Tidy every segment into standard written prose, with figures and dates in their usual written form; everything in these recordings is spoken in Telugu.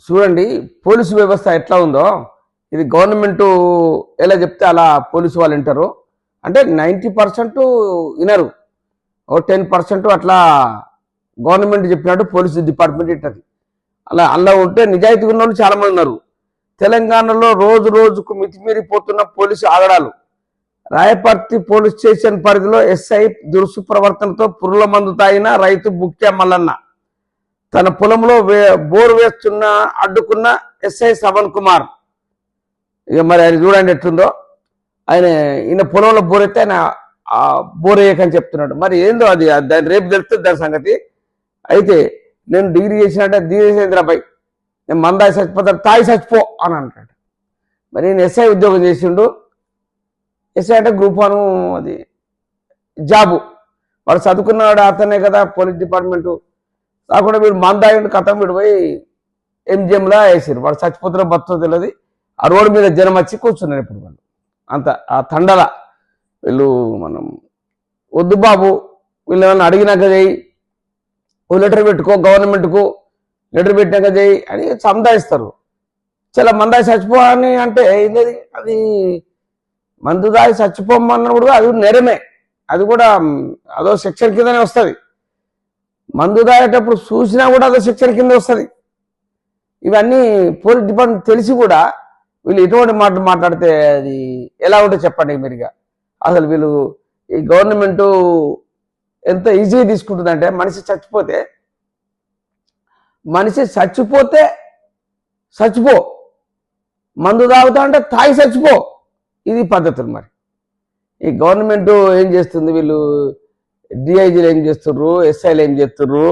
చూడండి, పోలీసు వ్యవస్థ ఎట్లా ఉందో, ఇది గవర్నమెంట్ ఎలా చెప్తే అలా పోలీసు వాళ్ళు వింటారు. అంటే 90% వినరు, ఓ 10% అట్లా గవర్నమెంట్ చెప్పినట్టు పోలీసు డిపార్ట్మెంట్ వింటది. అలా ఉంటే నిజాయితీ ఉన్న వాళ్ళు చాలా మంది ఉన్నారు. తెలంగాణలో రోజు రోజుకు మితిమీరిపోతున్న పోలీసు ఆగడాలు. రాయపర్తి పోలీస్ స్టేషన్ పరిధిలో ఎస్ఐ దురుసు ప్రవర్తనతో పురుగుల మందు తాగిన రైతు బుక్యా మల్లన్న తన పొలంలో బోరు వేస్తున్న అడ్డుకున్న ఎస్ఐ శ్రవణ్ కుమార్. ఇక మరి ఆయన చూడండి ఎట్లుందో, ఈయన పొలంలో బోర్ ఎత్తే ఆయన బోర్ వేయకని చెప్తున్నాడు. మరి ఏందో అది దాని రేపు తెలుస్తుంది దాని సంగతి. అయితే నేను డిగ్రీ చేసినట్టే దీనేంద్రపై నేను మందాయి చచ్చిపోతాడు, తాయి చచ్చిపో అని అంటాడు. మరి నేను ఎస్ఐ ఉద్యోగం చేసిండు. ఎస్ఐ అంటే గ్రూప్ 1 అది జాబు. వాడు చదువుకున్నాడు అతనే కదా పోలీస్ డిపార్ట్మెంటు. కాకుండా వీడు మందాయి కథం వీడు పోయి ఎంజిఎంలా వేసారు. వాడు చచ్చిపోతున్న బతుతో తెలియదు. ఆ రోడ్డు మీద జనం వచ్చి కూర్చున్నారు. ఇప్పుడు వాళ్ళు అంత ఆ తండల వీళ్ళు మనం వద్దు బాబు, వీళ్ళు ఏమన్నా అడిగినాక చేయి, ఓ లెటర్ పెట్టుకో, గవర్నమెంట్కు లెటర్ పెట్టినాక చేయి అని సందాయిస్తారు. చాలా మందాయి చచ్చిపో అని అంటే ఏంటది, అది మందు దాగి చచ్చిపోమన్నప్పుడు అది నేరమే. అది కూడా అదో సెక్షన్ కిందనే వస్తుంది. మందు దాగేటప్పుడు చూసినా కూడా అదో సెక్షన్ కింద వస్తుంది. ఇవన్నీ పోలీస్ డిపార్ట్మెంట్ తెలిసి కూడా వీళ్ళు ఎటువంటి మాట మాట్లాడితే అది ఎలా ఉంటుందో చెప్పండి మీరుగా. అసలు వీళ్ళు ఈ గవర్నమెంటు ఎంత ఈజీగా తీసుకుంటుందంటే, మనిషి చచ్చిపోతే చచ్చిపో, మందు తాగుతా అంటే తాగి చచ్చిపో, ఇది పద్ధతులు. మరి ఈ గవర్నమెంట్ ఏం చేస్తుంది, వీళ్ళు డిఐజీలు ఏం చేస్తుర్రు, ఎస్ఐలు ఏం చేస్తుర్రు,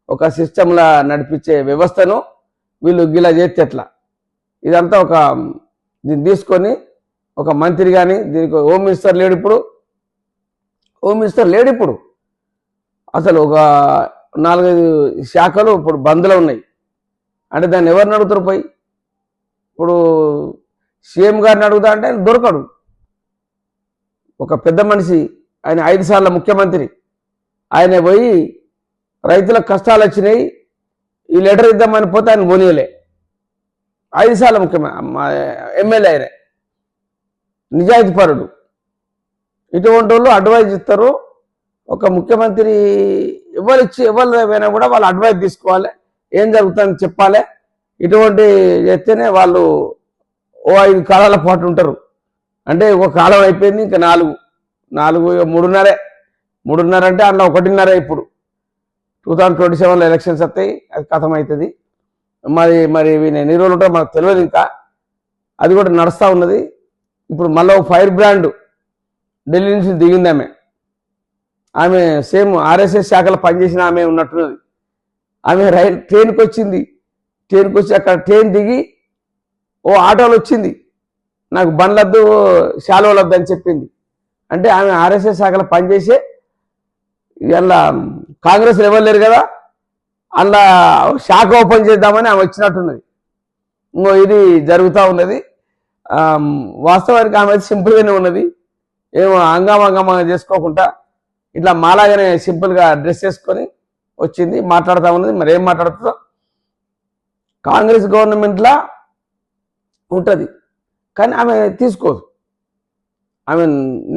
ఒక సిస్టంలా నడిపించే వ్యవస్థను వీళ్ళు గిలా చేస్తే ఎట్లా? ఇదంతా దీన్ని తీసుకొని ఒక మంత్రి కానీ, దీనికి హోమ్ మినిస్టర్ లేడు ఇప్పుడు. అసలు ఒక 4-5 శాఖలు ఇప్పుడు బంద్లో ఉన్నాయి. అంటే దాన్ని ఎవరిని అడుగుతారు పోయి? ఇప్పుడు సీఎం గారిని అడుగుతా అంటే ఆయన దొరకడు. ఒక పెద్ద మనిషి, ఆయన 5 సార్ల ముఖ్యమంత్రి, ఆయన పోయి రైతులకు కష్టాలు వచ్చినాయి ఈ లెటర్ ఇద్దామని పోతే ఆయన పోనీయలే. 5 సార్ల ఎమ్మెల్యే ఆయన నిజాయితీ పరుడు. ఇటువంటి వాళ్ళు అడ్వైజ్ ఇస్తారు. ఒక ముఖ్యమంత్రి ఎవరైనా కూడా వాళ్ళు అడ్వైజ్ తీసుకోవాలి, ఏం జరుగుతుందని చెప్పాలి. ఇటువంటి చేస్తేనే వాళ్ళు ఓ 5 కాలాల పాటు ఉంటారు. అంటే ఒక కాలం అయిపోయింది, ఇంకా 3.5 అంటే అందులో 1.5 ఇప్పుడు 2027లో ఎలక్షన్స్ వస్తాయి, అది కథం అవుతుంది. మరి ఎన్ని రోజులు ఉంటారో మనకు తెలియదు. ఇంకా అది కూడా నడుస్తూ ఉన్నది. ఇప్పుడు మళ్ళీ ఫైర్ బ్రాండ్ ఢిల్లీ నుంచి దిగింది. ఆమె సేమ్ ఆర్ఎస్ఎస్ శాఖలో పనిచేసిన ఆమె ఉన్నట్టున్నది. ఆమె ట్రైన్కి వచ్చి అక్కడ ట్రైన్ దిగి ఓ ఆటోలు వచ్చింది, నాకు బండ్లద్దు శాలువలద్దు అని చెప్పింది. అంటే ఆమె ఆర్ఎస్ఎస్ శాఖలో పనిచేసే ఇలా కాంగ్రెస్ ఎవరు లేరు కదా, అలా శాఖ ఓపెన్ చేద్దామని ఆమె వచ్చినట్టున్నది. ఇది జరుగుతూ ఉన్నది. వాస్తవానికి ఆమె సింపుల్గానే ఉన్నది. ఏమో అంగమా చేసుకోకుండా ఇట్లా మాలాగానే సింపుల్గా డ్రెస్ వేసుకొని వచ్చింది, మాట్లాడుతూ ఉన్నది. మరి ఏం మాట్లాడుతుందో కాంగ్రెస్ గవర్నమెంట్లా ఉంటుంది, కానీ ఆమె తీసుకోదు.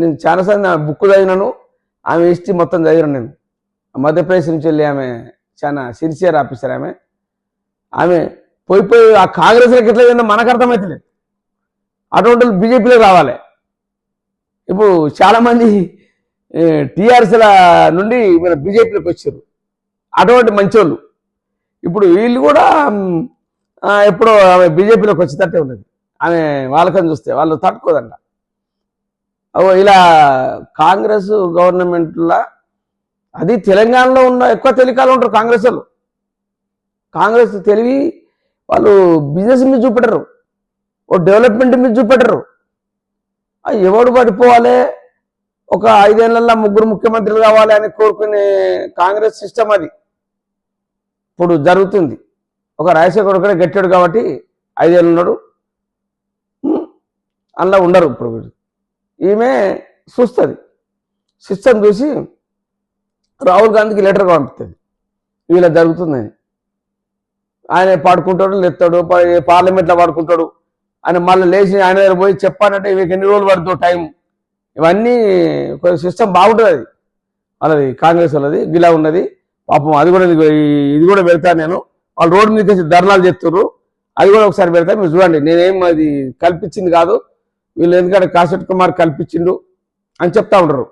నేను చాలాసార్లు నా బుక్ చదివినాను, ఆమె హిస్టరీ మొత్తం చదివినాను. నేను మధ్యప్రదేశ్ నుంచి వెళ్ళి ఆమె చాలా సిన్సియర్ ఆఫీసర్. ఆమె పోయి ఆ కాంగ్రెస్లోకి ఎట్లా ఏందో మనకు అర్థమవుతలేదు. అటువంటి బీజేపీలో రావాలి. ఇప్పుడు చాలామంది టీఆర్ఎస్ల నుండి మన బీజేపీలోకి వచ్చారు, అటువంటి మంచోళ్ళు. ఇప్పుడు వీళ్ళు కూడా ఎప్పుడో ఆమె బీజేపీలోకి వచ్చేటట్టే ఉన్నది. ఆమె వాళ్ళకని చూస్తే వాళ్ళు తట్టుకోదంట. ఇలా కాంగ్రెస్ గవర్నమెంట్లా, అది తెలంగాణలో ఉన్న ఎక్కువ తెలికాలు ఉంటారు కాంగ్రెస్ వాళ్ళు. కాంగ్రెస్ తెలివి వాళ్ళు బిజినెస్ మీద చూపెట్టరు, ఓ డెవలప్మెంట్ మీద చూపెట్టరు. ఎవడు పడిపోవాలి, ఒక 5 ఏళ్లలో 3 ముఖ్యమంత్రులు కావాలి అని కోరుకునే కాంగ్రెస్ సిస్టమ్ అది ఇప్పుడు జరుగుతుంది. ఒక రాజశేఖర్ కూడా గట్టాడు కాబట్టి 5 ఏళ్ళు ఉన్నాడు, అందులో ఉండరు. ఇప్పుడు ఈమె చూస్తుంది, సిస్టమ్ చూసి రాహుల్ గాంధీకి లెటర్గా పంపుతుంది, ఇలా జరుగుతుందని. ఆయన పాడుకుంటాడు లేస్తాడు, పార్లమెంట్లో పాడుకుంటాడు. ఆయన మళ్ళీ లేచి ఆయన దగ్గర పోయి చెప్పానంటే మీకు ఎన్ని రోజులు పడుతుందో టైం. ఇవన్నీ సిస్టమ్ బాగుంటుంది. అది వాళ్ళది కాంగ్రెస్ వాళ్ళది గిలా ఉన్నది పాపం. అది కూడా ఇది కూడా పెడతాను నేను. వాళ్ళు రోడ్డు మీద ధర్నాలు చేస్తున్నారు, అది కూడా ఒకసారి పెడతా, మీరు చూడండి. నేనేం అది కల్పించింది కాదు, వీళ్ళు ఎందుకంటే కాశెట్ కుమార్ కల్పించిండు అని చెప్తా ఉంటారు.